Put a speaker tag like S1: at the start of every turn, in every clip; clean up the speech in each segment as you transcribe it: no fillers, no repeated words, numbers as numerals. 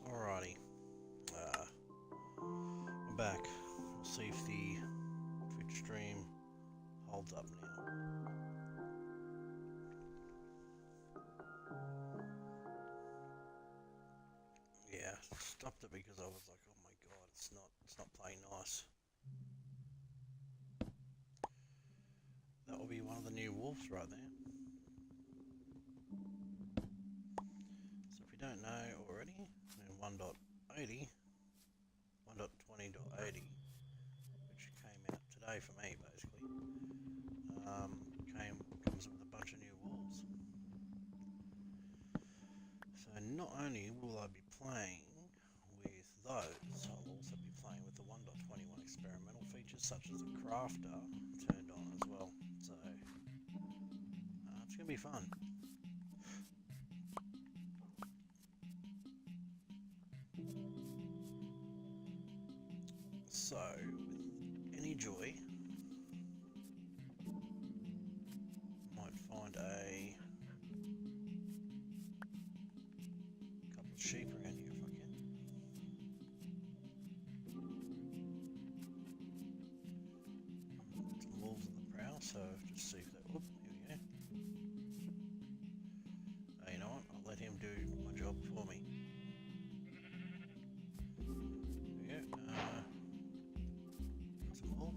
S1: Alrighty, I'm back. We'll see if the Twitch stream holds up now. Yeah, stopped it because I was like, oh my god, it's not playing nice. That will be one of the new wolves right there. So if you don't know already, in 1.80, 1.20.80, which came out today for me basically, comes with a bunch of new wolves. So not only will I be playing with those, I'll also be playing with the 1.21 experimental features such as the crafter turned on as well. So it's going to be fun. So, with any joy, might find a couple of sheep around here if I can. Some wolves on the prowl, so just see if they. Oop, here we go. You know what? I'll let him do my job for me. There we go. Some wool.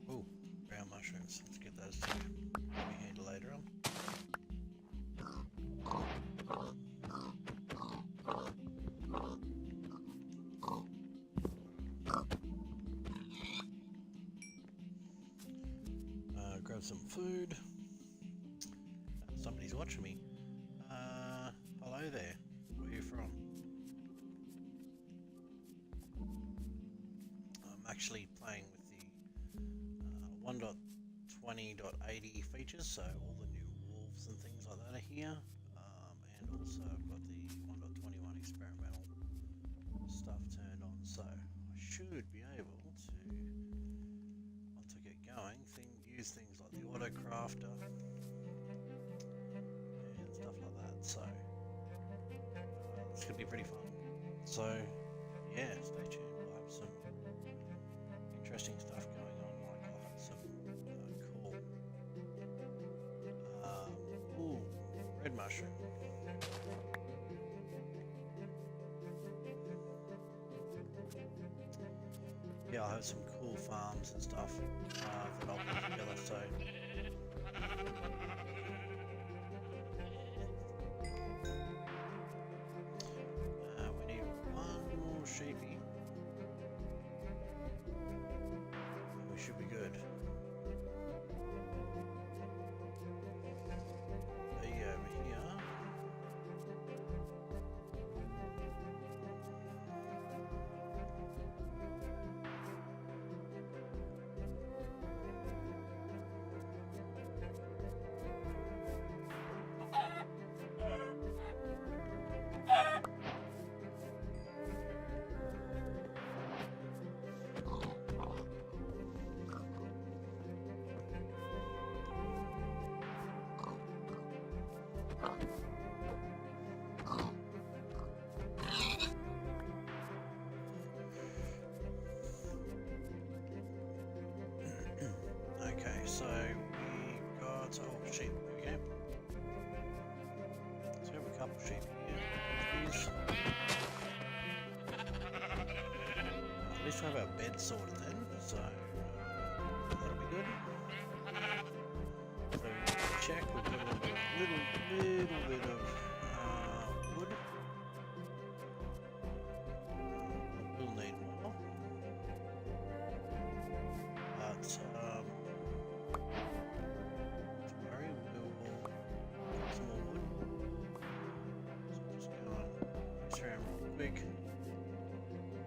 S1: Ooh, brown mushrooms. Let's get those too. Maybe handy later on. Grab some food. Somebody's watching me. Hello there. Where are you from? I'm actually playing with the 1.20.80 features, so all the new wolves and things like that are here. And also I've got the 1.21 experimental stuff turned on, so I should be able to, once I get going, use things like the auto crafter and stuff like that. So it's gonna be pretty fun. So yeah, stay tuned. We'll have some interesting stuff going on. Like I'll have some cool red mushroom. Yeah, I'll have some cool farms and stuff that I'll put together. So we need one more sheepy. We should be good. Be over here. Okay, so we got sheep. Okay, so we have a couple sheep here. Please. At least we have our bed sorted then, so that'll be good. So check. We've got a little bit of wood. We'll need more, but don't worry, we'll get some more wood. So just go and mix around real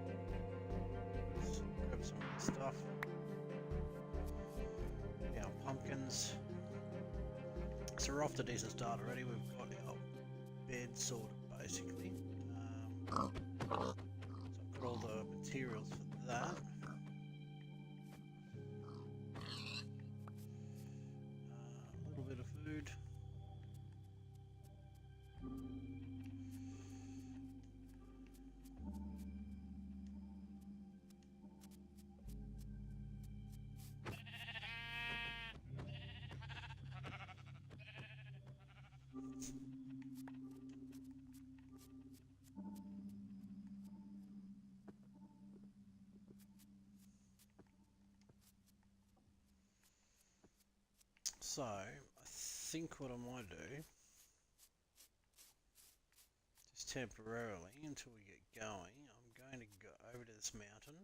S1: quick. Let's grab some of this stuff. Yeah, pumpkins. So we're off to a decent start already. We've got our bed sorted basically. So I've got all the materials for that. A little bit of food. So, I think what I might do, just temporarily until we get going, I'm going to go over to this mountain.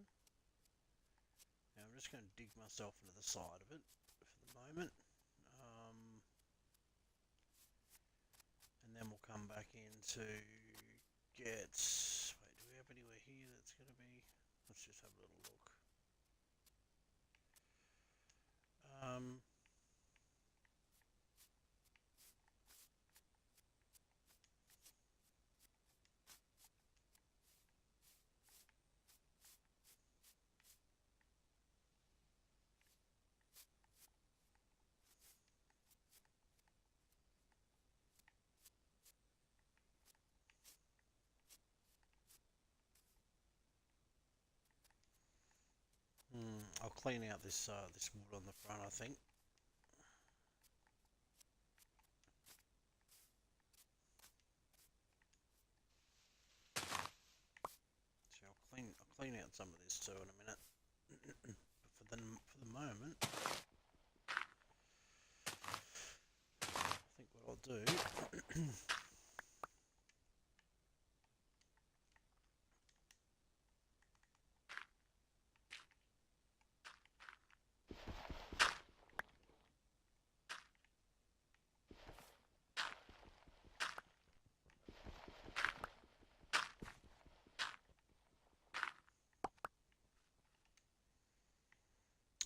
S1: Now I'm just going to dig myself into the side of it for the moment. And then we'll come back in to get, wait, do we have anywhere here that's going to be, let's just have a little look. I'll clean out this this wood on the front, I think. So I'll clean out some of this too in a minute. But for the moment, I think what I'll do.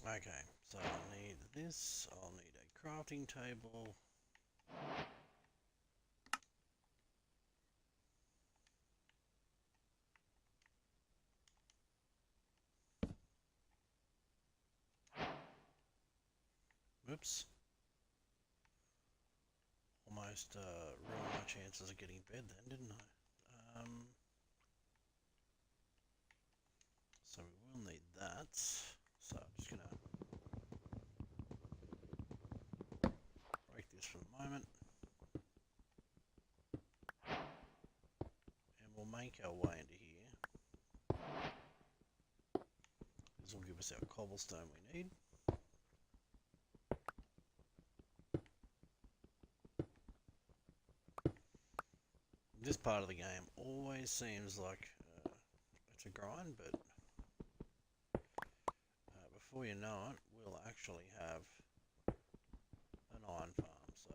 S1: Okay, so I'll need this, I'll need a crafting table. Whoops. Almost ruined my chances of getting bed then, didn't I? So we will need that. So I'm just going to break this for the moment. And we'll make our way into here. This will give us our cobblestone we need. This part of the game always seems like it's a grind, but before you know it, we'll actually have an iron farm, so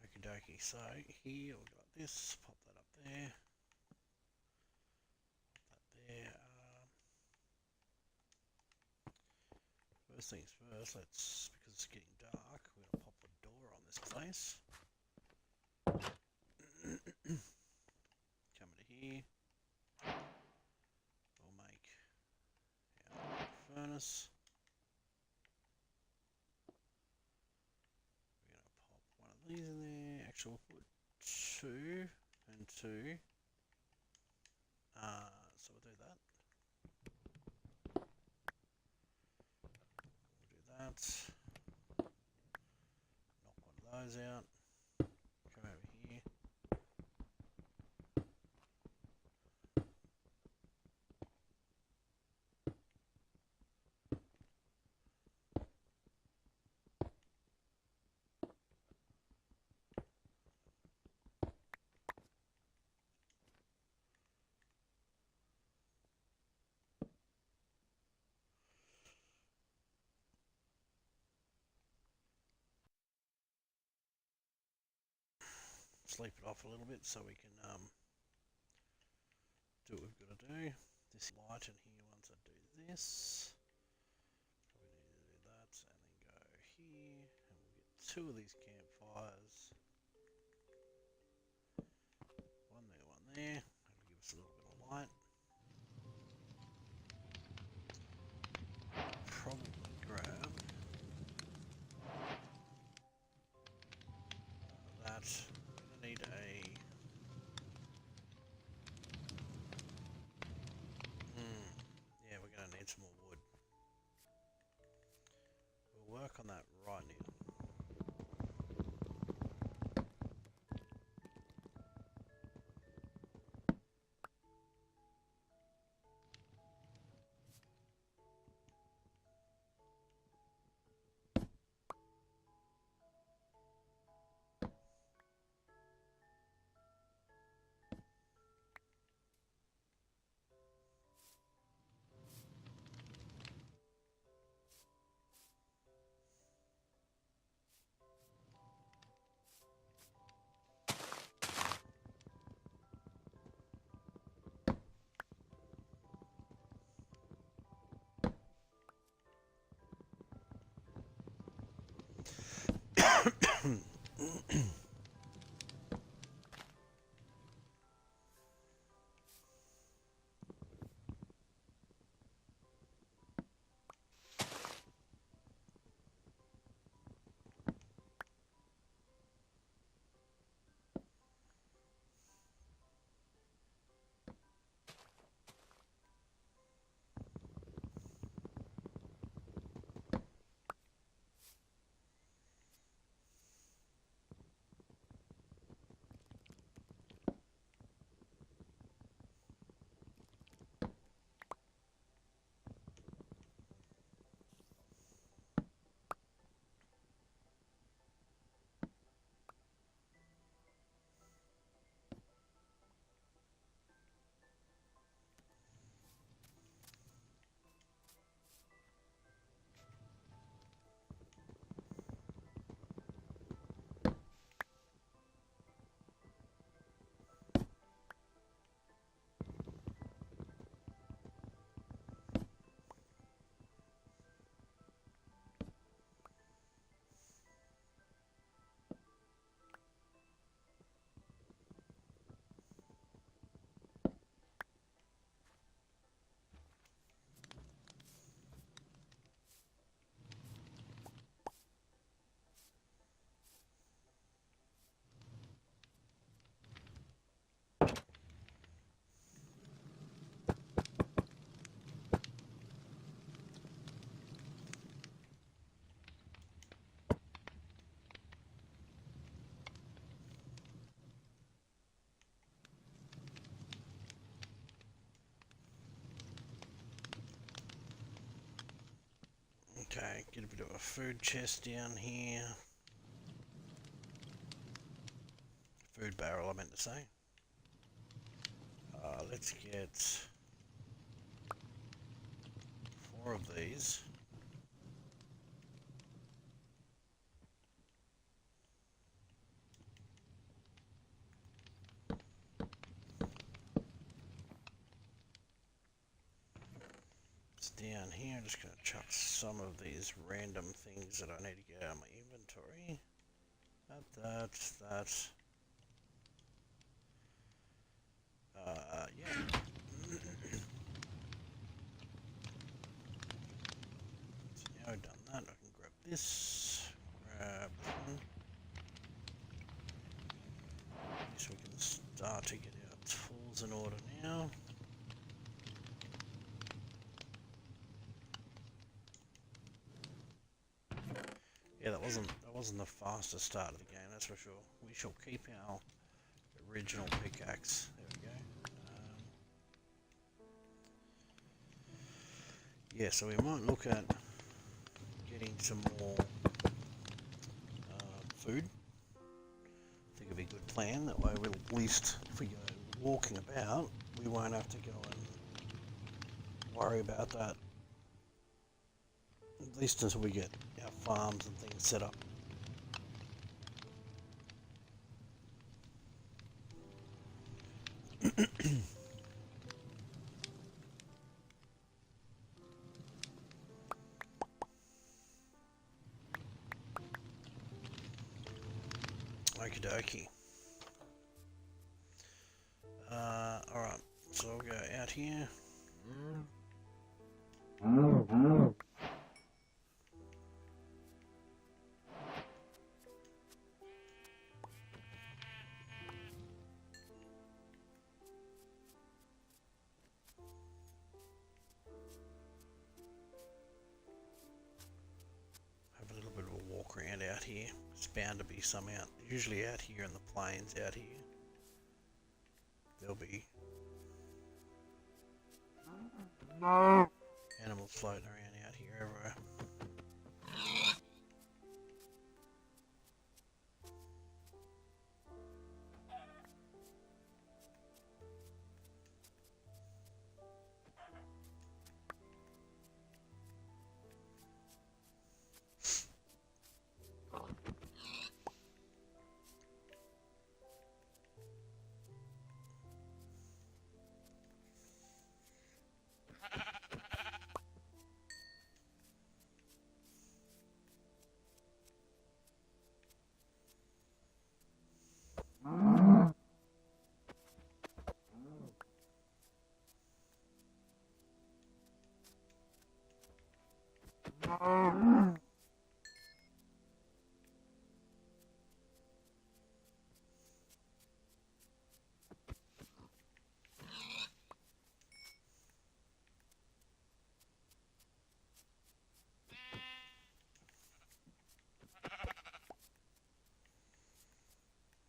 S1: okie dokie. So here we've got this, pop that up there. First things first, let's, because it's getting dark, we're going to pop a door on this place. Come into here. We'll make our furnace. We're going to pop one of these in there. Actually, we'll put 2 and 2. So we'll do that. We'll do that. Knock one of those out. Come over here. Sleep it off a little bit so we can do what we've got to do. This light in here, once I do this, we need to do that, and then go here, and we'll get 2 of these campfires. One there, that'll give us a little bit of light. Probably grab that. We're going to need yeah, we're going to need some more wood. We'll work on that right now. Okay, get a bit of a food chest down here. Food barrel, I meant to say. Let's get 4 of these. down here, I'm just going to chuck some of these random things that I need to get out of my inventory. That. Yeah. So now I've done that, I can grab this, grab one. So we can start to get our tools in order now. Yeah, that wasn't the fastest start of the game, that's for sure. We shall keep our original pickaxe. There we go. Yeah, so we might look at getting some more food. I think it'd be a good plan. That way, we'll at least, if we go walking about, we won't have to go and worry about that. At least until we get our farms and things set up. Okie dokie. Alright, so I'll go out here. Have a little bit of a walk around out here. It's bound to be some out, usually out here in the plains out here. There'll be animals floating around out here everywhere.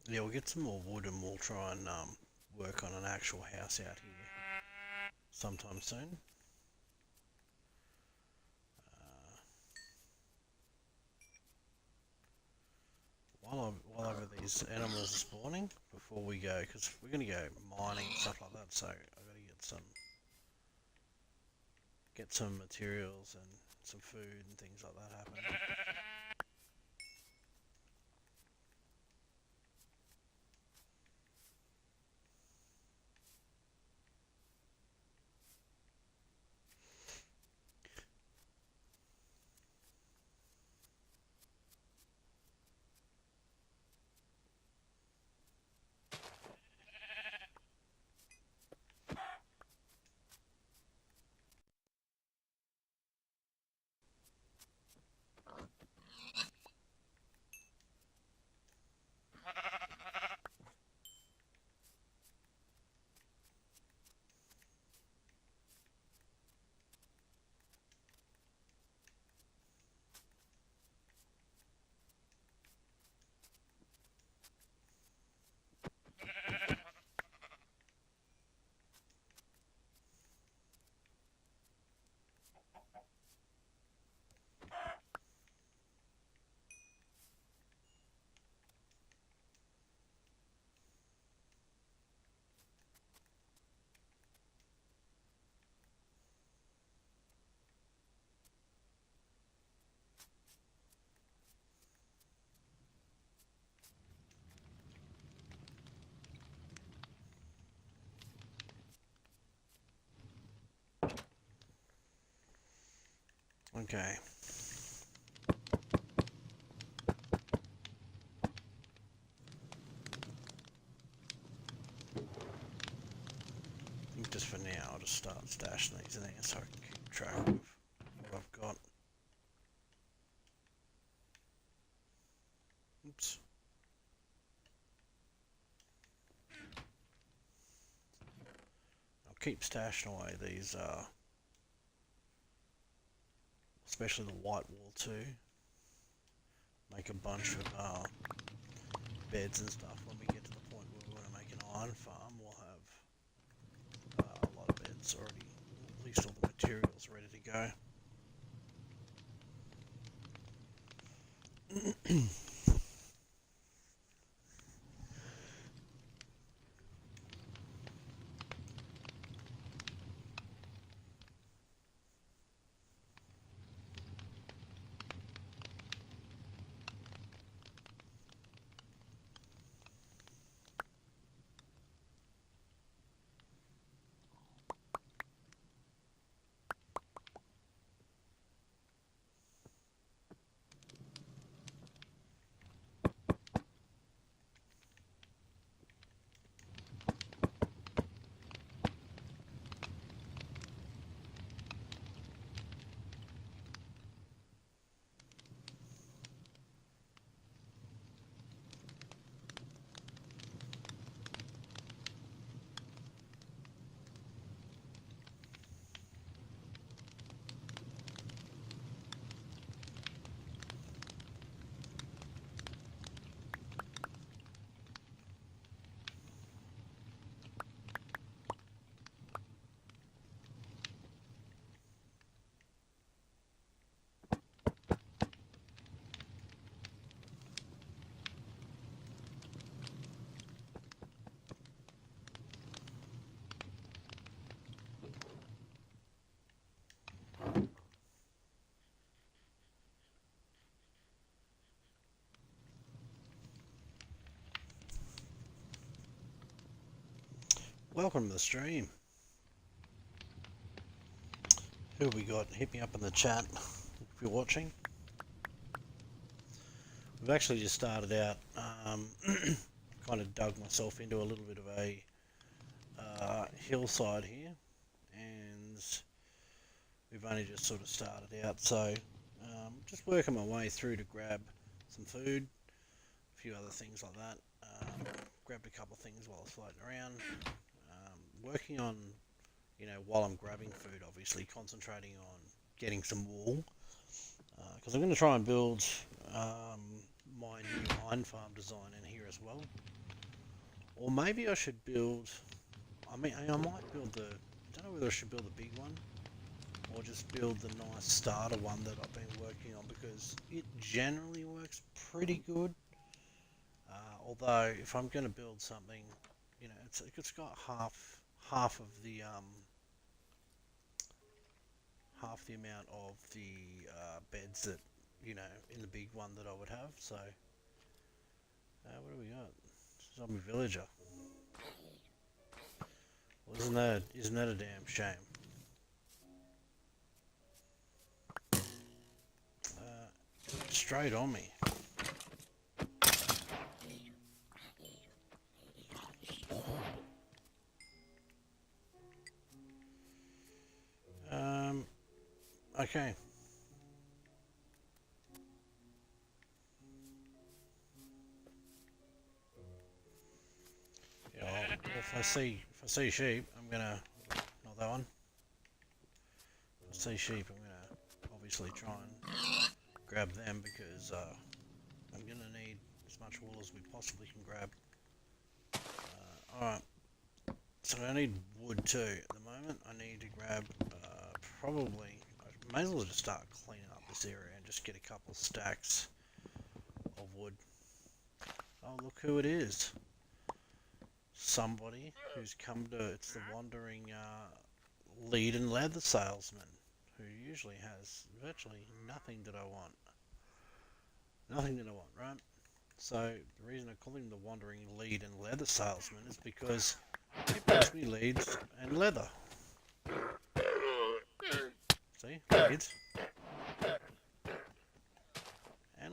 S1: Yeah, we'll get some more wood and we'll try and work on an actual house out here sometime soon. While over these animals are spawning, before we go, because we're going to go mining and stuff like that, so I've got to get some materials and some food and things like that happening. Okay. I think just for now, I'll just start stashing these in there so I can keep track of what I've got. Oops. I'll keep stashing away these, especially the white wool too. Make a bunch of beds and stuff. When we get to the point where we want to make an iron farm, we'll have a lot of beds already, at least all the materials ready to go. Welcome to the stream. Who have we got? Hit me up in the chat if you're watching. We've actually just started out, kind of dug myself into a little bit of a hillside here, and we've only just sort of started out, so just working my way through to grab some food, a few other things like that. Grabbed a couple of things while I was floating around. Working on, you know, while I'm grabbing food, obviously concentrating on getting some wool, because I'm going to try and build my new iron farm design in here as well. Or maybe I should build, I might build the, I don't know whether I should build the big one or just build the nice starter one that I've been working on, because it generally works pretty good. Although if I'm going to build something, you know, it's got half of the amount of the beds that, you know, in the big one that I would have. So what do we got? Zombie villager. Well, isn't that a damn shame? Straight on me. Okay. Yeah, if I see sheep, I'm gonna, not that one. If I see sheep, I'm gonna obviously try and grab them, because I'm gonna need as much wool as we possibly can grab. Alright, so I need wood too. At the moment, I need to grab probably, I may as well just start cleaning up this area and just get a couple of stacks of wood. Oh, look who it is. Somebody who's come to, it's the wandering lead and leather salesman, who usually has virtually nothing that I want. Nothing that I want, right? So the reason I call him the wandering lead and leather salesman is because he brings me leads and leather. See, leads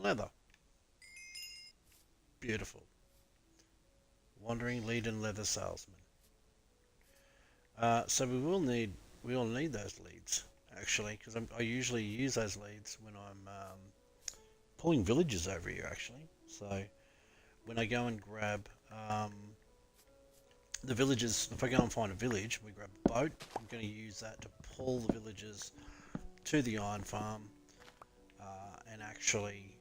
S1: and leather. Beautiful. Wandering lead and leather salesman. So we all need those leads actually, because I usually use those leads when I'm pulling villages over here actually. So when I go and grab the villages, if I go and find a village, we grab a boat. I'm going to use that to pull the villagers to the iron farm and actually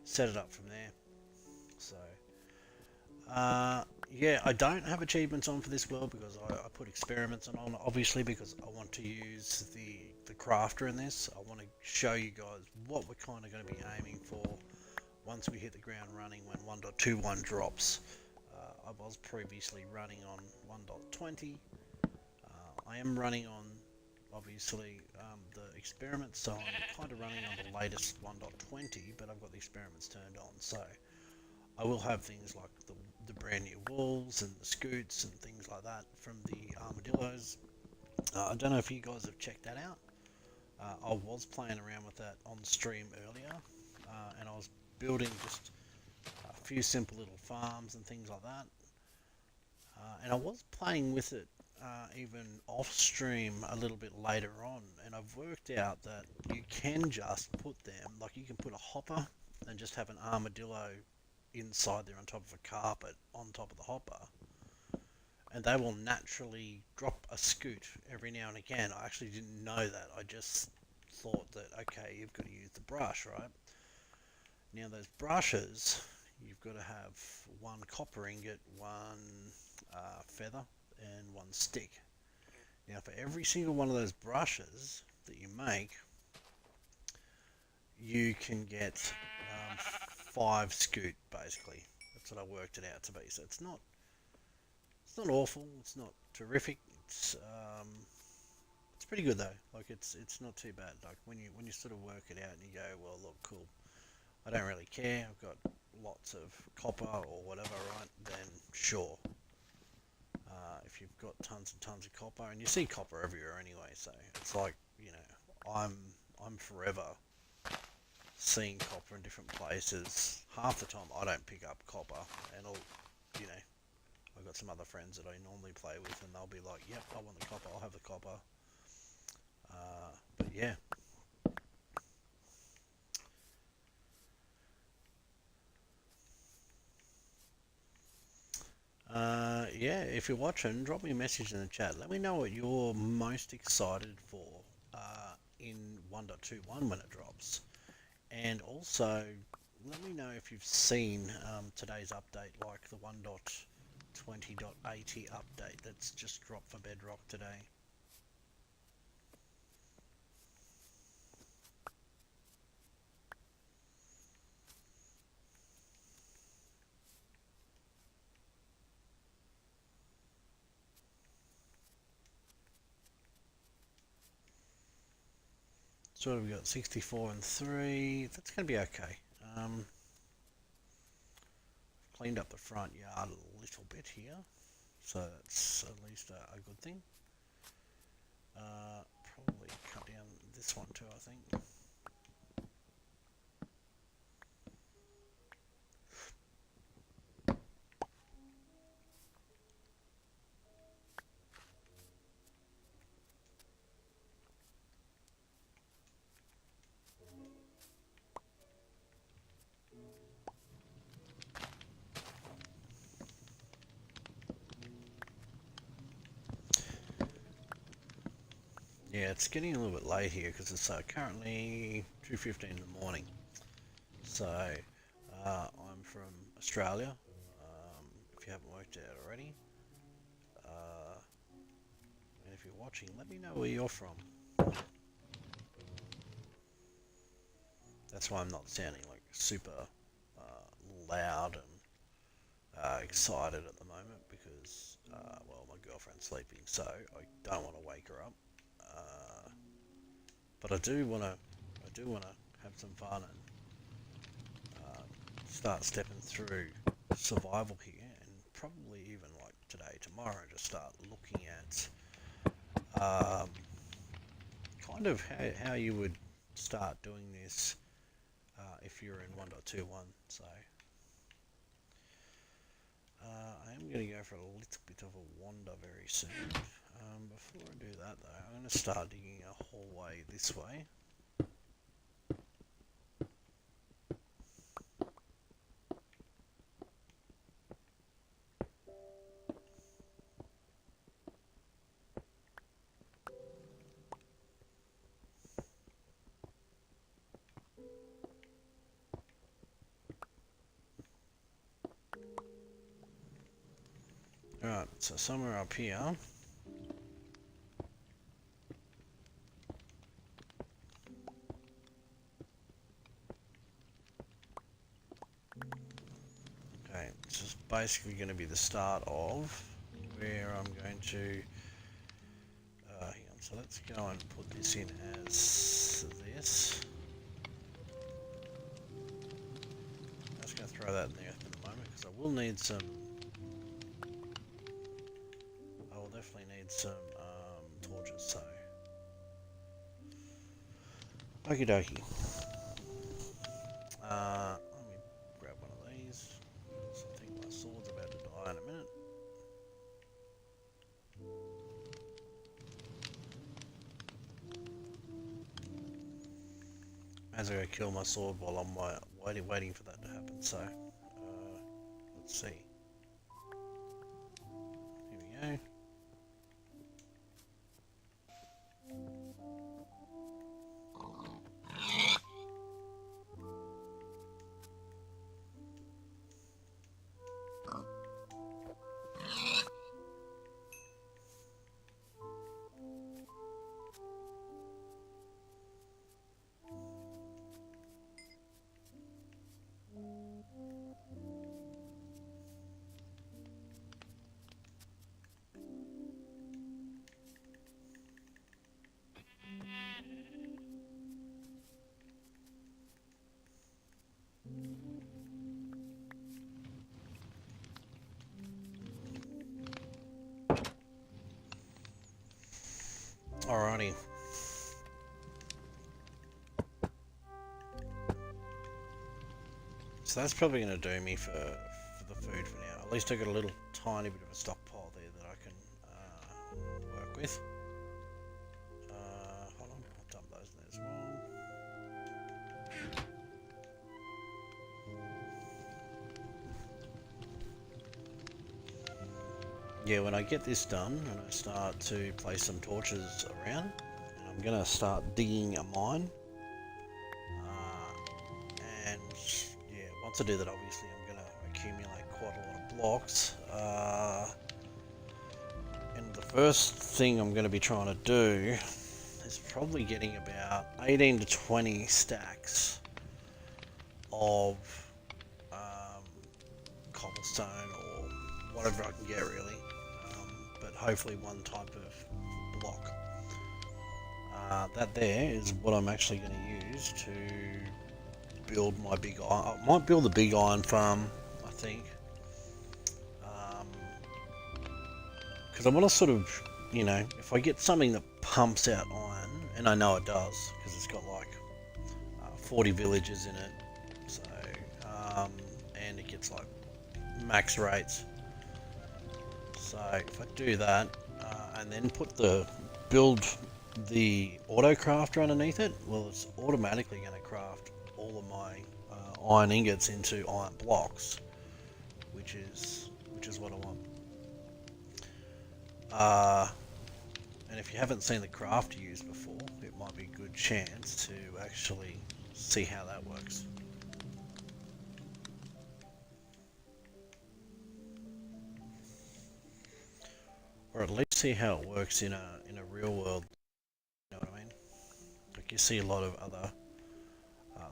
S1: set it up from there. So yeah, I don't have achievements on for this world because I put experiments on, obviously, because I want to use the crafter in this. I want to show you guys what we're kind of going to be aiming for once we hit the ground running when 1.21 drops. I was previously running on 1.20. I am running on, obviously, the experiments, so I'm kind of running on the latest 1.20, but I've got the experiments turned on, so I will have things like the brand new wolves and the scoots and things like that from the armadillos. I don't know if you guys have checked that out. I was playing around with that on stream earlier, and I was building just a few simple little farms and things like that. And I was playing with it even off stream a little bit later on, and I've worked out that you can just put them, like you can put a hopper and just have an armadillo inside there on top of a carpet on top of the hopper, and they will naturally drop a scoot every now and again. I actually didn't know that. I just thought that, okay, you've got to use the brush, right? Now those brushes, you've got to have one copper ingot, one feather, and one stick. Now for every single one of those brushes that you make, you can get 5 scoot, basically. That's what I worked it out to be. So it's not awful, it's not terrific, it's pretty good though. Like it's not too bad. Like when you sort of work it out and you go, well, look, cool, I don't really care, I've got lots of copper or whatever, right? Then sure. If you've got tons and tons of copper, and you see copper everywhere anyway, so it's like, you know, I'm forever seeing copper in different places. Half the time I don't pick up copper, and you know, I've got some other friends that I normally play with, and they'll be like, yep, I want the copper, I'll have the copper. But yeah. Yeah, if you're watching, drop me a message in the chat. Let me know what you're most excited for in 1.21 when it drops. And also, let me know if you've seen today's update, like the 1.20.80 update that's just dropped for Bedrock today. So what have we got? 64 and 3. That's going to be okay. Cleaned up the front yard a little bit here, so that's at least a good thing. Probably cut down this one too, I think. Yeah, it's getting a little bit late here because it's currently 2:15 in the morning. So I'm from Australia. If you haven't worked it out already, and if you're watching, let me know where you're from. That's why I'm not sounding like super loud and excited at the moment because, well, my girlfriend's sleeping, so I don't want to wake her up. But I do want to have some fun and start stepping through survival here, and probably even like today, tomorrow, just start looking at kind of how you would start doing this if you're in 1.21. So I am going to go for a little bit of a wander very soon. Before I do that though, I'm going to start digging a hallway this way. Alright, so somewhere up here. Okay, this is basically going to be the start of where I'm going to... hang on, so let's go and put this in as this. I'm just going to throw that in there for the moment because I will need some... I will definitely need some torches, so... Okie dokie. Let me grab one of these. I think my sword's about to die in a minute. As I go kill my sword while I'm waiting for that to happen, so let's see. Here we go. Alrighty. So that's probably going to do me for the food for now. At least I got a little tiny bit of a stockpile there that I can work with. Hold on, I'll dump those in there as well. Yeah, when I get this done and I start to place some torches around, and I'm going to start digging a mine. And yeah, once I do that, obviously I'm going to accumulate quite a lot of blocks. And the first thing I'm going to be trying to do is probably getting about 18 to 20 stacks of cobblestone or whatever I can get really. But hopefully one type of block. That there is what I'm actually going to use to build my big iron. I might build a big iron farm, I think. Because I want to sort of, you know, if I get something that pumps out iron, and I know it does, because it's got like 40 villages in it, so, and it gets like max rates. So if I do that, and then build the auto crafter underneath it, well, it's automatically going to craft all of my iron ingots into iron blocks, which is what I want. And if you haven't seen the craft used before, it might be a good chance to actually see how that works. Or at least see how it works in a real world. You know what I mean? Like you see a lot of other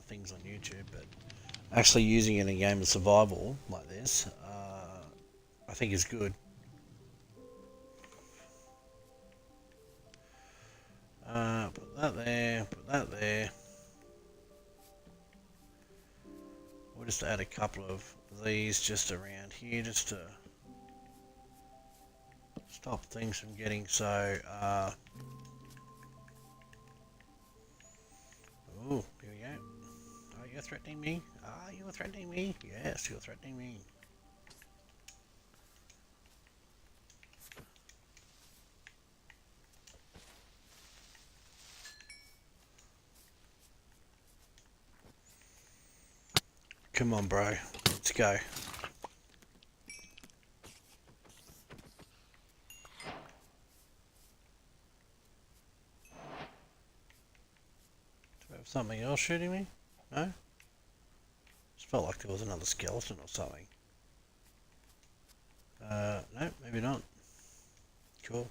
S1: things on YouTube, but actually using it in a game of survival like this, I think is good. Put that there, put that there. We'll just add a couple of these just around here just to stop things from getting so threatening me? Are you threatening me? Yes, you're threatening me. Come on, bro. Let's go. Do I have something else shooting me? No? Just felt like there was another skeleton or something. No, maybe not. Cool.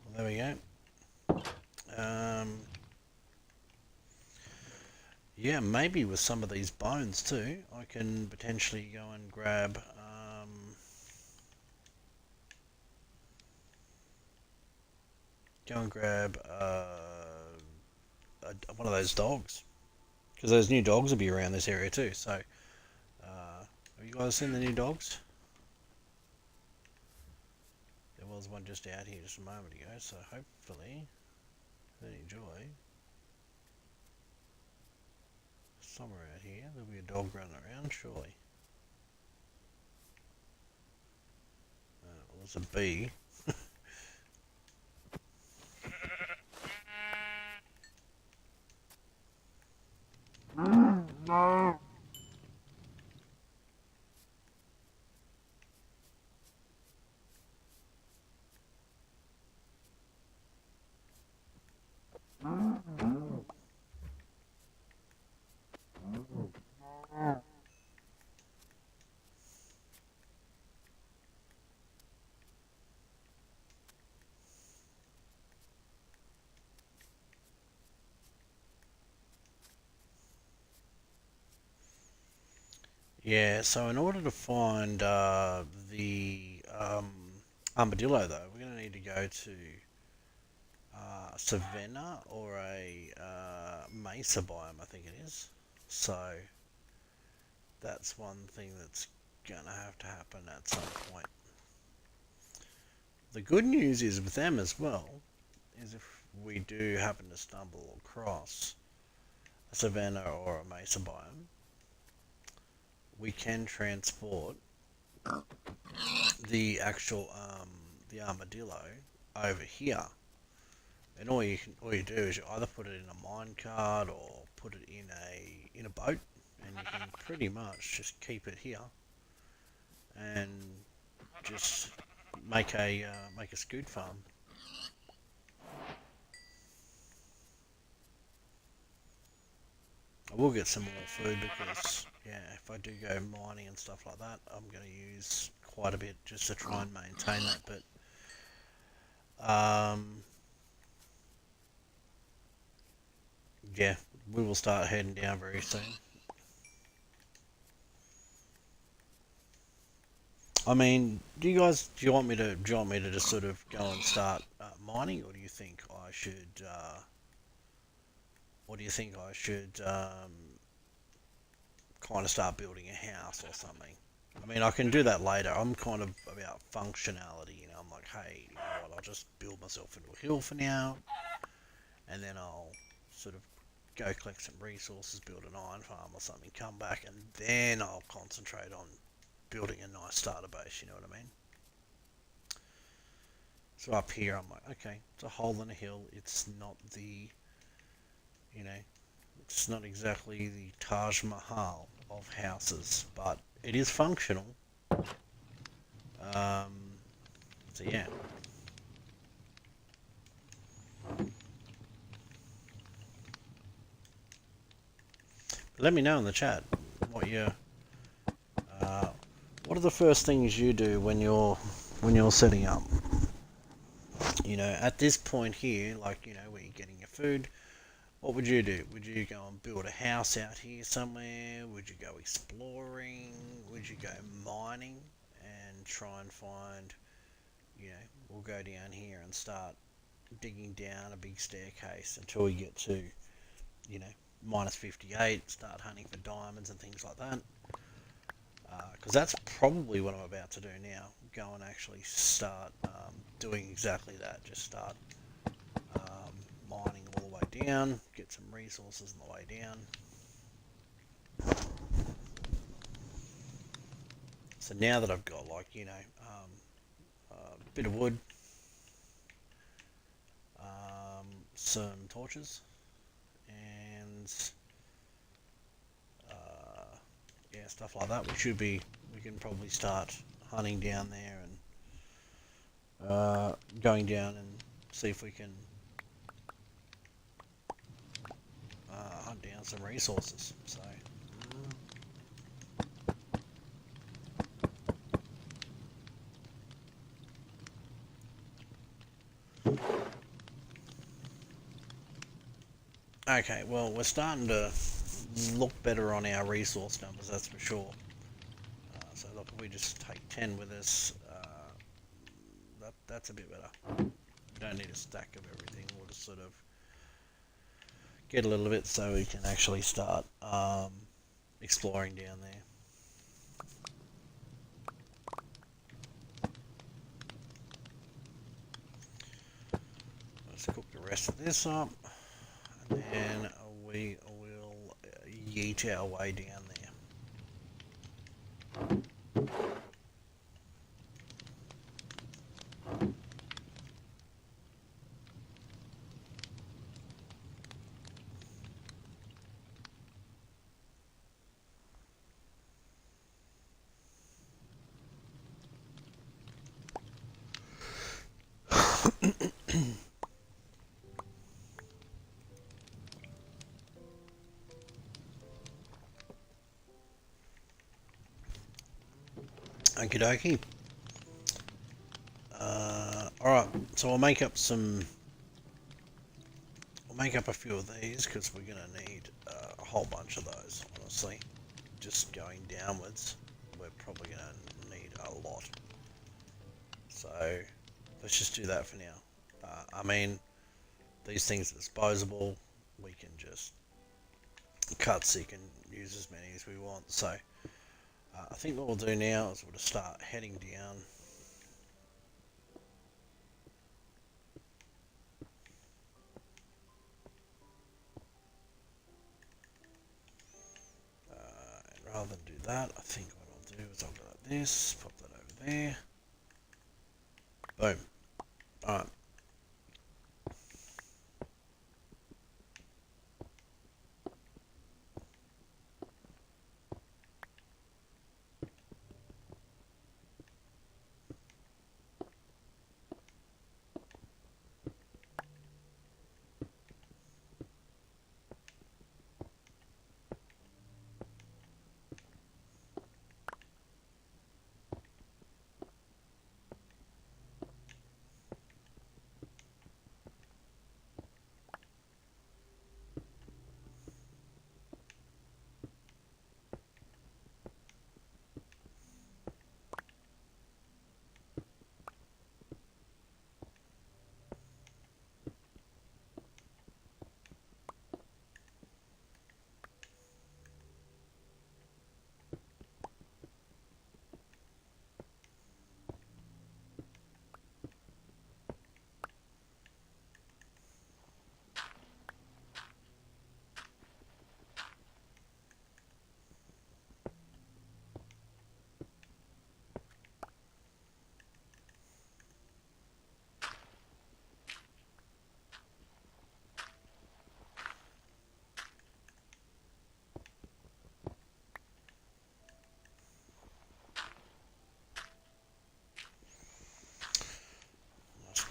S1: Well, there we go. Yeah, maybe with some of these bones too, I can potentially go and grab one of those dogs, because those new dogs will be around this area too. So, have you guys seen the new dogs? There was one just out here just a moment ago, so hopefully they enjoy. Somewhere out here, there'll be a dog running around, surely. Well, there's a bee.
S2: No.
S1: Yeah, so in order to find the armadillo, though, we're going to need to go to savanna or a mesa biome, I think it is. So that's one thing that's going to happen at some point. The good news is with them as well, is if we do happen to stumble across a savanna or a mesa biome, we can transport the actual the armadillo over here, and all you do is you either put it in a mine cart or put it in a boat, and you can pretty much just keep it here and just make a scoot farm. I will get some more food because, yeah, if I do go mining and stuff like that, I'm going to use quite a bit just to try and maintain that. But yeah, we will start heading down very soon. I mean, do you want me to just sort of go and start mining, or do you think I should? Or do you think I should kind of start building a house or something? I mean, I can do that later. I'm kind of about functionality, you know. I'm like, hey, you know what? I'll just build myself into a hill for now, and then I'll sort of go collect some resources, build an iron farm or something, come back, and then I'll concentrate on building a nice starter base. You know what I mean? So up here, I'm like, okay, it's a hole in a hill. It's not the, you know, it's not exactly the Taj Mahal of houses, but it is functional. So yeah. Let me know in the chat what what are the first things you do when you're setting up. You know, at this point here, like, you know, where you're getting your food, what would you do? Would you go and build a house out here somewhere? Would you go exploring? Would you go mining and try and find, you know, we'll go down here and start digging down a big staircase until we get to, you know, minus 58, start hunting for diamonds and things like that. Because that's probably what I'm about to do now. Go and actually start doing exactly that. Just start mining all the way down, get some resources on the way down. So now that I've got, like, you know, a bit of wood, some torches, and yeah, stuff like that, we can probably start hunting down there and going down and see if we can hunt down some resources. So okay, well, we're starting to look better on our resource numbers, that's for sure. So look, if we just take 10 with us, that's a bit better. We don't need a stack of everything. We'll just sort of get a little bit so we can actually start exploring down there. Let's cook the rest of this up, and then we will yeet our way down there. Okie dokie. Alright, so I'll make up a few of these because we're going to need a whole bunch of those, honestly. Just going downwards, we're probably going to need a lot. So let's just do that for now. I mean, these things are disposable. We can just cut so you can use as many as we want. So I think what we'll do now is we'll just start heading down. And rather than do that, I think what I'll do is I'll go like this, pop that over there. Boom. Alright.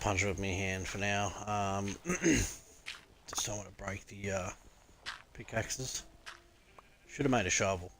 S1: Punch it with my hand for now. Just don't want to break the pickaxes. Should have made a shovel.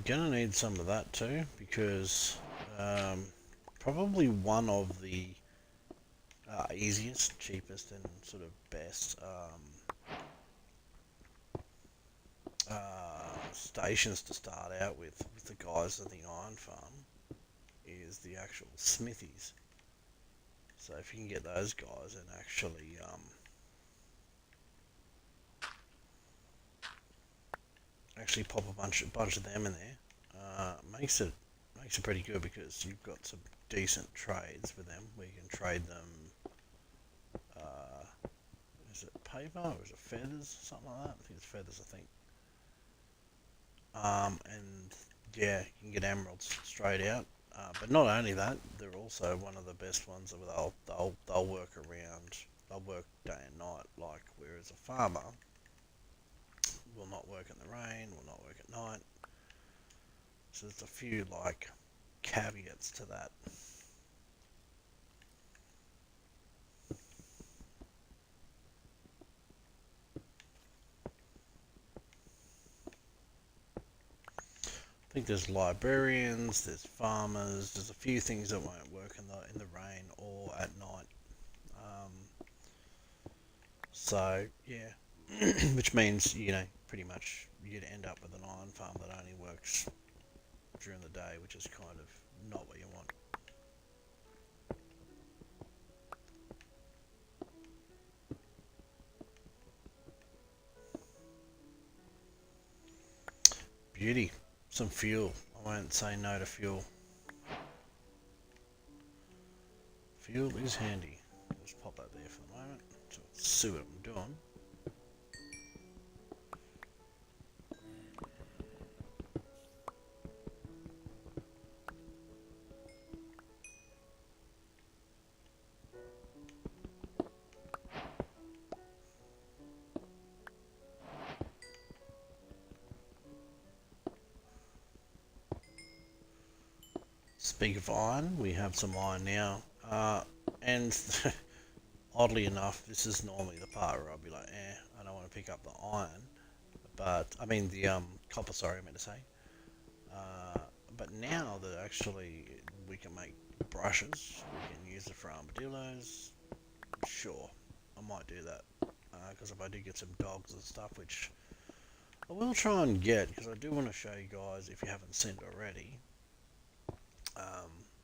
S1: gonna need some of that too, because probably one of the easiest, cheapest, and sort of best stations to start out with the guys at the iron farm is the actual smithies. So if you can get those guys and actually pop a bunch of them in there, makes it pretty good, because you've got some decent trades for them where you can trade them. Is it paper or is it feathers? Something like that. I think it's feathers. I think. And yeah, you can get emeralds straight out. But not only that, they're also one of the best ones. They'll work around. They'll work day and night. Like, whereas a farmer will not work in the rain, will not work at night. So there's a few like caveats to that. I think there's librarians, there's farmers, there's a few things that won't work in the rain or at night. So yeah, which means pretty much you'd end up with an iron farm that only works during the day, which is kind of not what you want. Beauty, some fuel. I won't say no to fuel. Fuel is handy. Just pop that there for the moment to see what I'm doing. Speak of iron, we have some iron now, and oddly enough, this is normally the part where I'll be like, I don't want to pick up the iron, but I mean the copper. Sorry, I meant to say. But now that actually we can make brushes, we can use it for armadillos. Sure, I might do that, because if I do get some dogs and stuff, which I will try and get, because I do want to show you guys, if you haven't seen it already,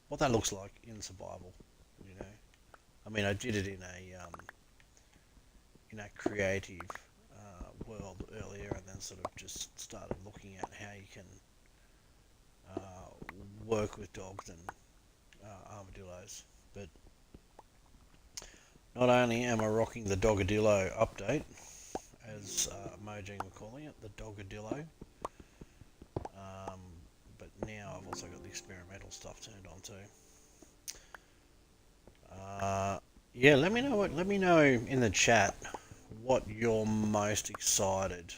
S1: what that looks like in survival. I mean, I did it in a creative world earlier, and then sort of just started looking at how you can work with dogs and armadillos. But not only am I rocking the Dogadillo update, as Mojang were calling it, the Dogadillo, but now I've also got the experimental stuff turned on too. Yeah, let me know in the chat what you're most excited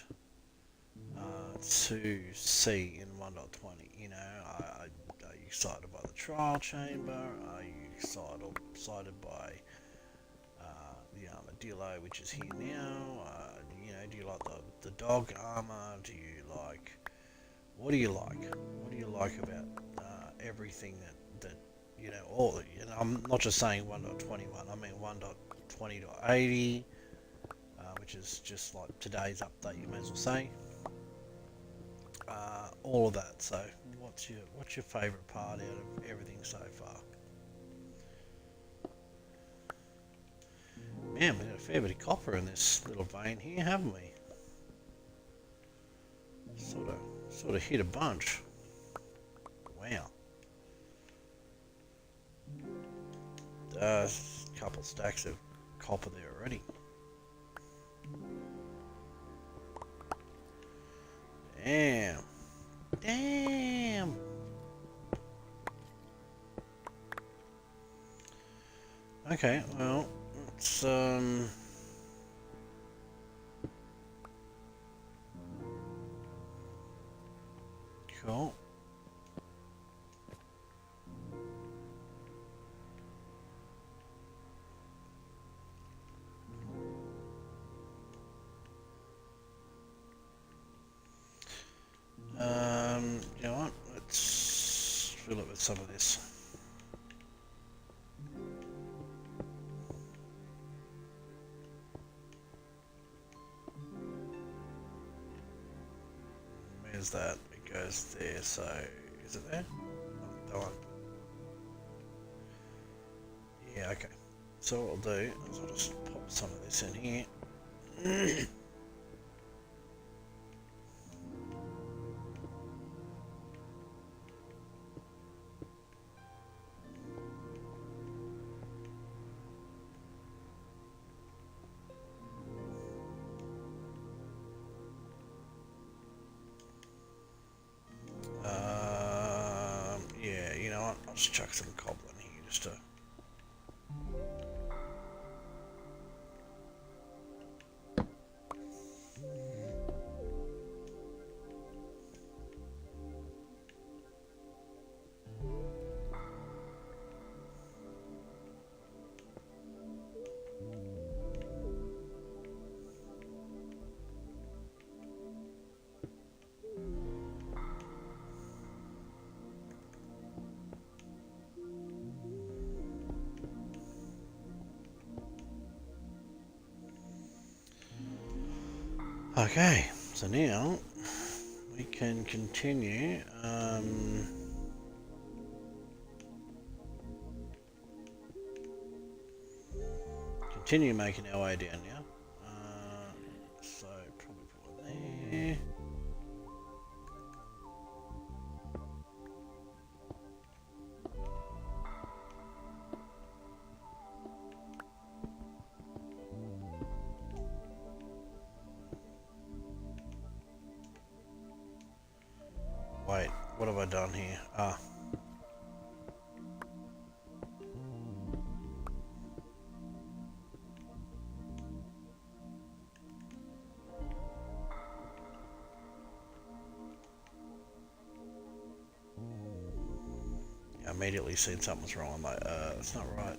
S1: to see in 1.20. Are you excited by the trial chamber? Are you excited by the armadillo, which is here now? Do you like the dog armor? What do you like? What do you like about everything that all? I'm not just saying 1.21. I mean 1.20.80, which is just like today's update. You may as well say all of that. So, what's your favourite part out of everything so far? Man, we've got a fair bit of copper in this little vein here, haven't we? Sort of hit a bunch. Wow. A couple stacks of copper there already. Damn. Damn. Okay, well, it's cool. some of this. Where's that? It goes there, so is it there? Oh, darn. Yeah, okay. So what I'll do is I'll just pop some of this in here. Yeah, you know what? I'll just chuck some cobble in here just to. Okay, so now we can continue. Continue making our way down now. So probably put one there. Wait, what have I done here? Ah. I immediately seen something's wrong. I'm like, that's not right.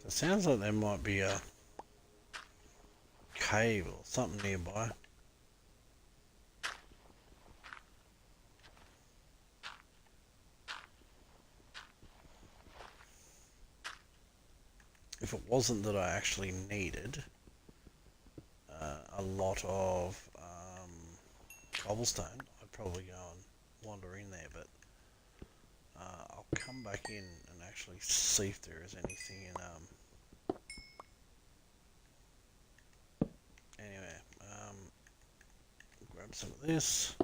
S1: It sounds like there might be a cave or something nearby. If it wasn't that I actually needed a lot of cobblestone, I'd probably go and wander in there, but I'll come back in and actually see if there is anything in anyway, grab some of this.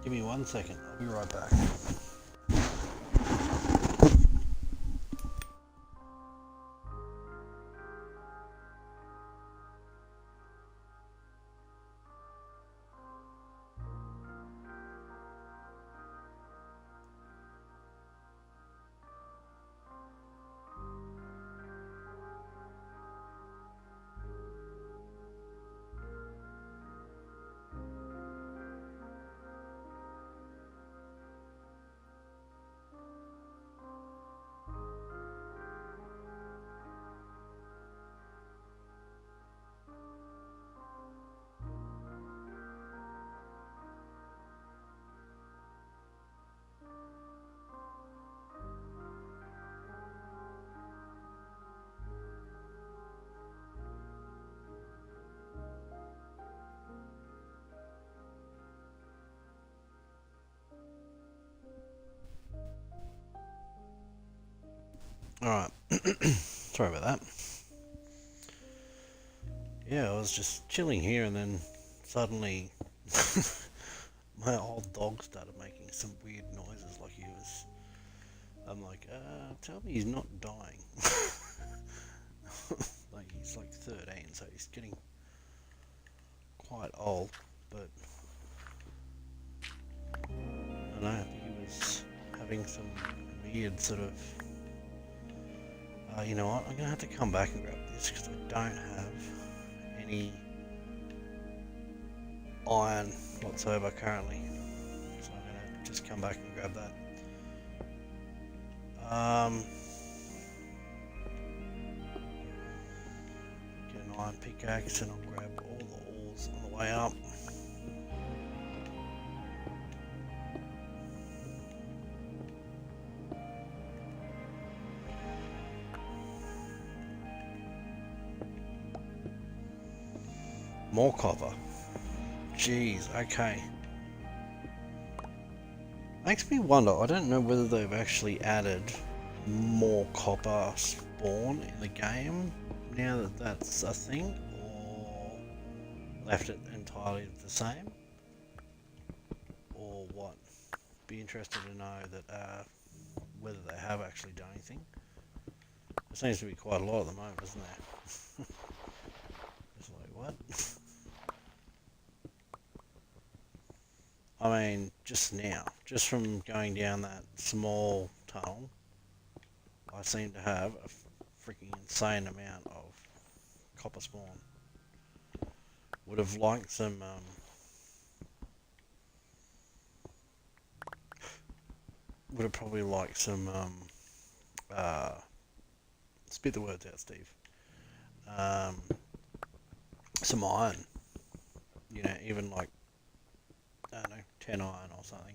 S1: Give me 1 second. I'll be right back. Alright, sorry about that. Yeah, I was just chilling here and then suddenly my old dog started making some weird noises like he was... I'm like, tell me he's not dying. Like he's like 13, so he's getting quite old, but I don't know, I think he was having some weird sort of... you know what, I'm going to have to come back and grab this because I don't have any iron whatsoever currently. So I'm going to just come back and grab that. Get an iron pickaxe and I'll grab all the ores on the way up. More copper. Jeez, okay. Makes me wonder, I don't know whether they've actually added more copper spawn in the game now that that's a thing, or left it entirely the same, or what. Be interested to know that whether they have actually done anything. There seems to be quite a lot at the moment, isn't there? It's like, what? I mean, just now, just from going down that small tunnel, I seem to have a freaking insane amount of copper spawn. Would have liked some, would have probably liked some, spit the words out, Steve. Some iron, you know, even like, I don't know, 10 iron or something.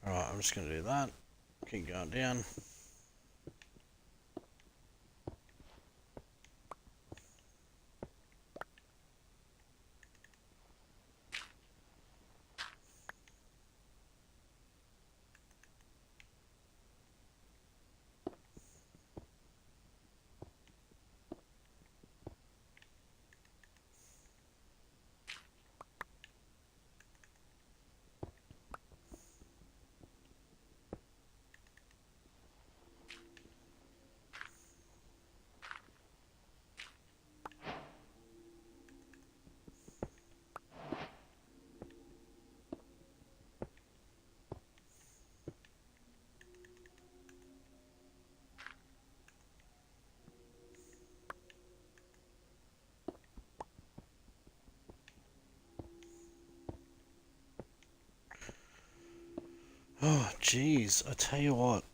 S1: Alright, I'm just going to do that. Keep going down. Oh, jeez, I tell you what.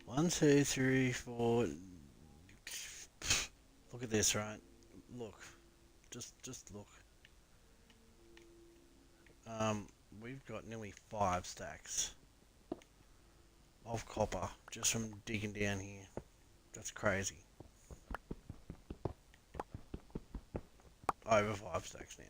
S1: 1, 2, 3, 4. Look at this, right? Look. Just look. We've got nearly 5 stacks of copper just from digging down here. That's crazy. Over 5 stacks now.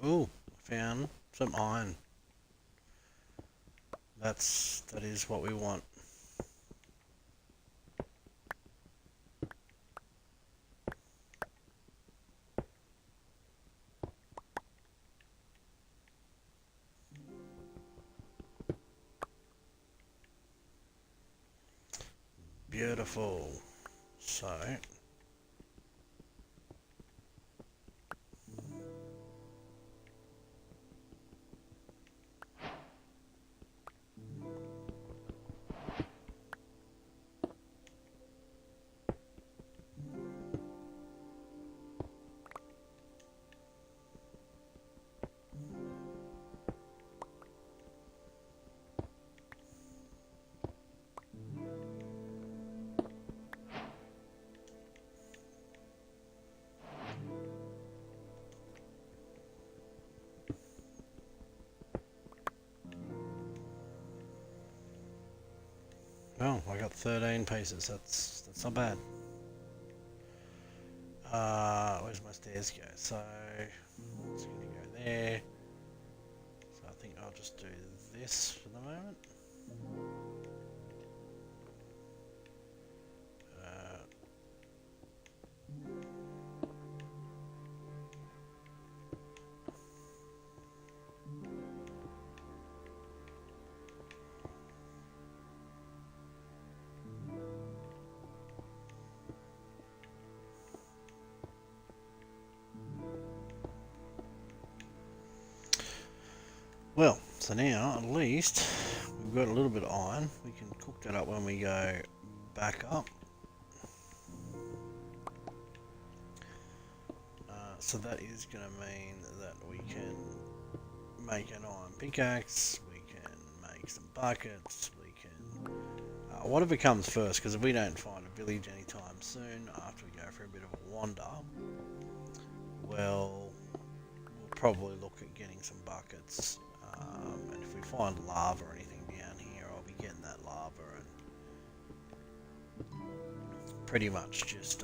S1: Ooh, found some iron. That is what we want. Beautiful. So well, I got 13 pieces. That's not bad. Where's my stairs go? So it's gonna go there. So I think I'll just do this for the moment. Well, so now at least we've got a little bit of iron. We can cook that up when we go back up. So that is going to mean that we can make an iron pickaxe, we can make some buckets, we can... whatever comes first, because if we don't find a village anytime soon, after we go for a bit of a wander, well, we'll probably look at getting some buckets. And if we find lava or anything down here, I'll be getting that lava and pretty much just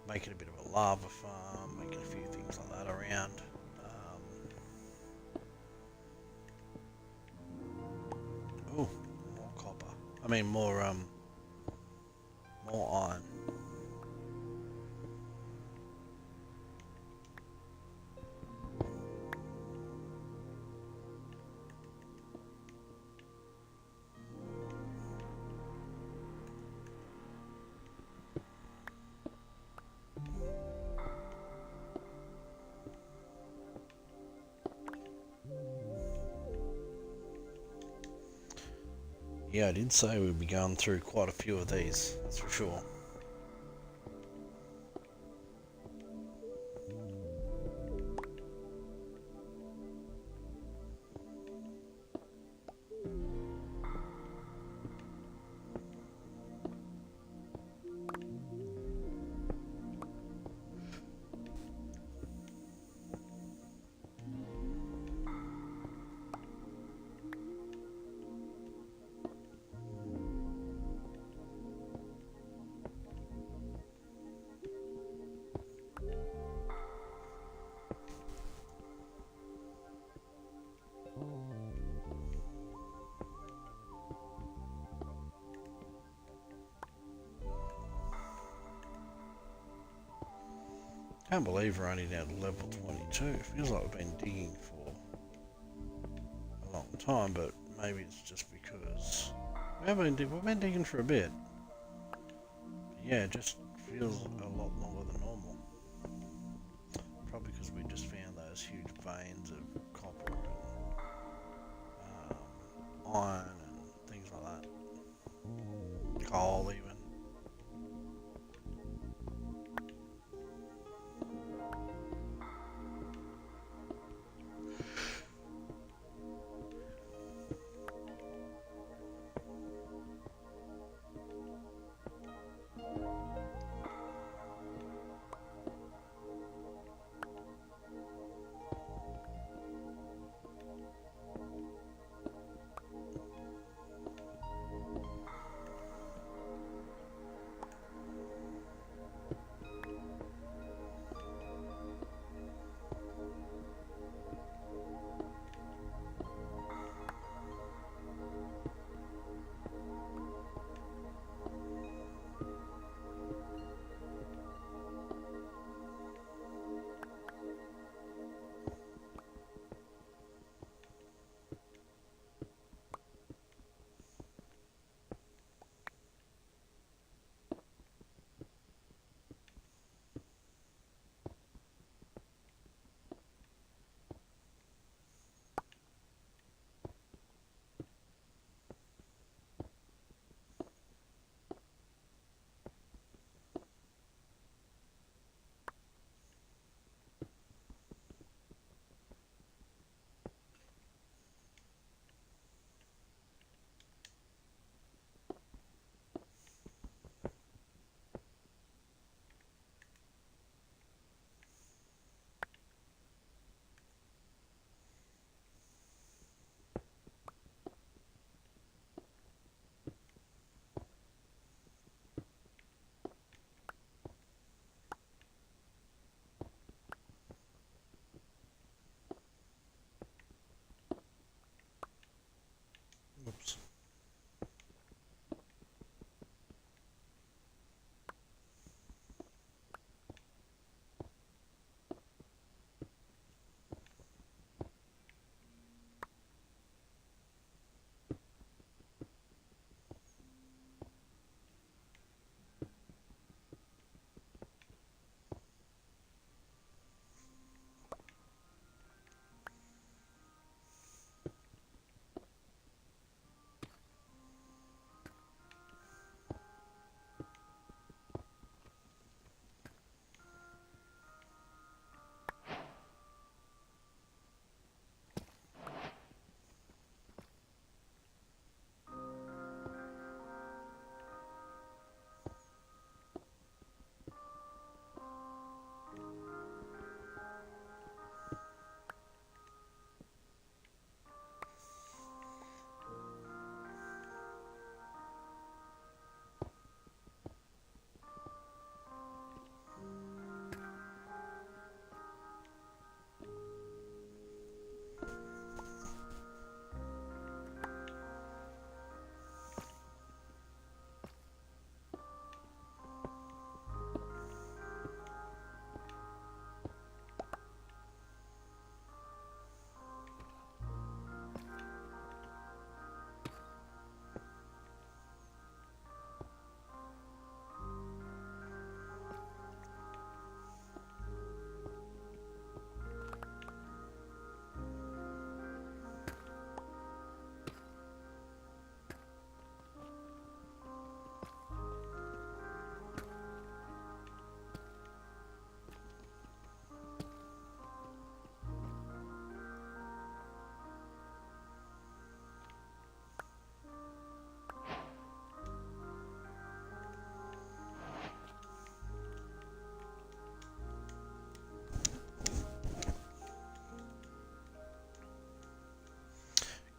S1: making a bit of a lava farm, making a few things like that around. Oh, more copper. I mean more iron. Yeah, I did say we'd be going through quite a few of these, that's for sure. I can't believe we're only down to level 22. It feels like we've been digging for a long time, but maybe it's just because we've been digging for a bit. But yeah, it just feels a lot longer than normal. Probably because we just found those huge veins of copper and iron and things like that. Coal even.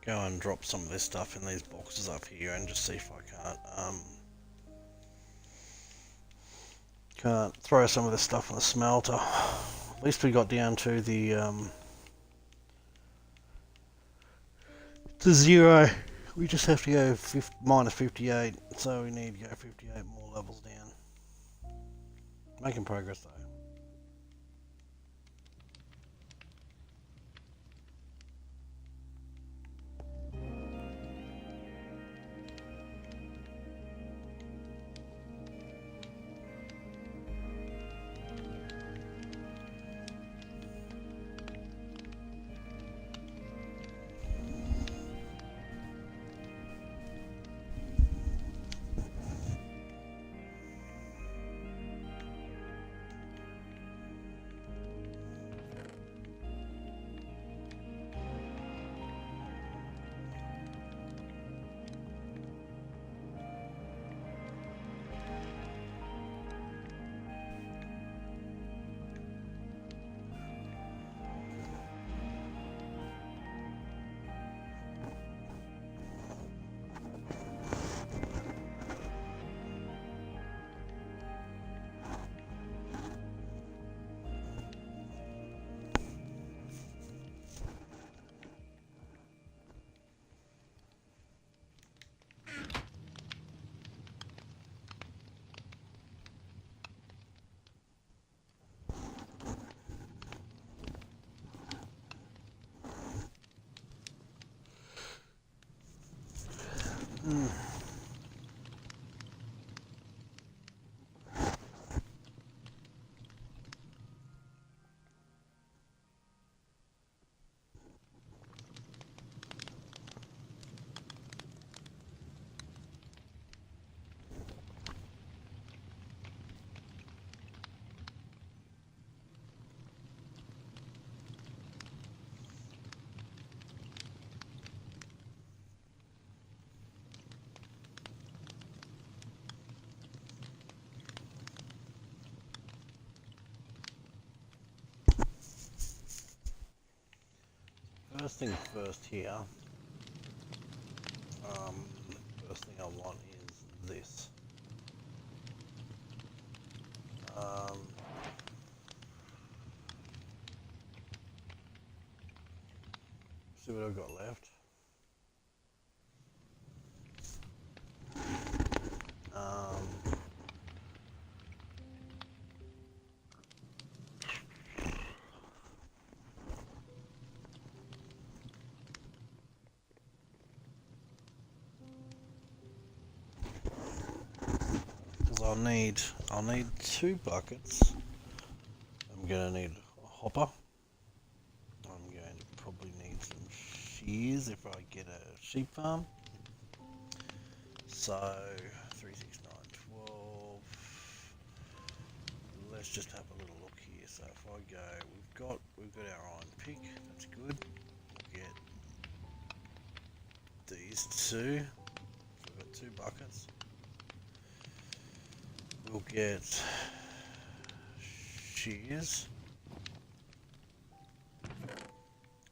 S1: go and drop some of this stuff in these boxes up here and just see if I can't throw some of this stuff in the smelter. At least we got down to the to 0. We just have to go minus 58, so we need to go 58 more levels down. Making progress though. First thing first here, first thing I want is this. See what I've got left. I'll need 2 buckets. I'm gonna need a hopper. I'm going to probably need some shears if I get a sheep farm. So 3, 6, 9, 12. Let's just have a little look here. So if I go, we've got our iron pick. That's good. We'll get these 2. So we've got 2 buckets. We'll get shears,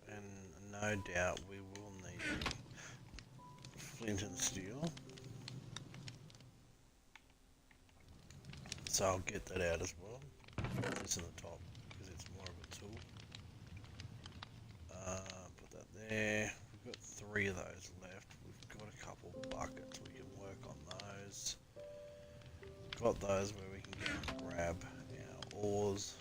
S1: and no doubt we will need flint and steel, so I'll get that out as well. This in the top because it's more of a tool. Put that there. We've got 3 of those left. We've got a couple buckets, we can work on those. Got those where we can go and grab our ores.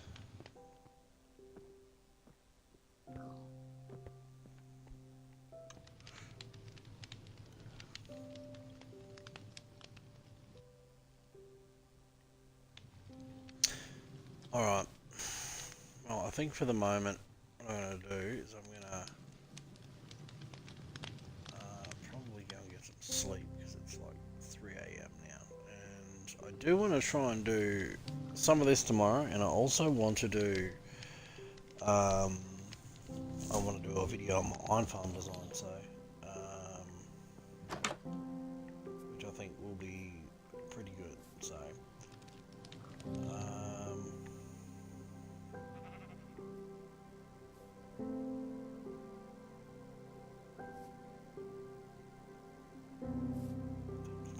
S1: Alright, well I think for the moment what I'm going to do is I'm going to probably go and get some sleep because it's like 3 AM now. I do want to try and do some of this tomorrow, and I also want to do I want to do a video on my iron farm design, so which I think will be pretty good. So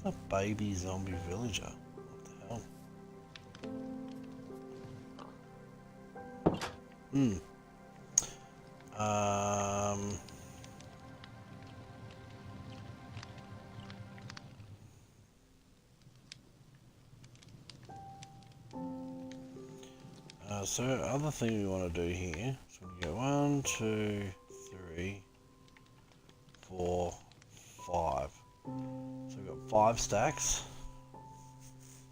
S1: A baby zombie villager. What the hell? Hmm. So other thing we want to do here, so we go 1, 2, 3, 4, 5. So we've got 5 stacks.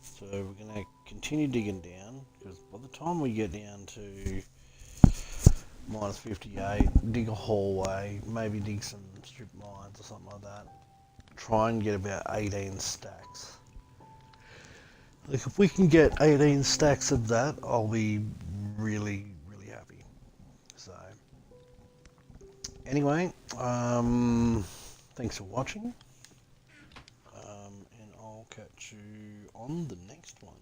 S1: So we're going to continue digging down, because by the time we get down to minus 58, dig a hallway, maybe dig some strip mines or something like that. Try and get about 18 stacks. Like if we can get 18 stacks of that, I'll be really, really happy. So anyway, thanks for watching, and I'll catch you on the next one.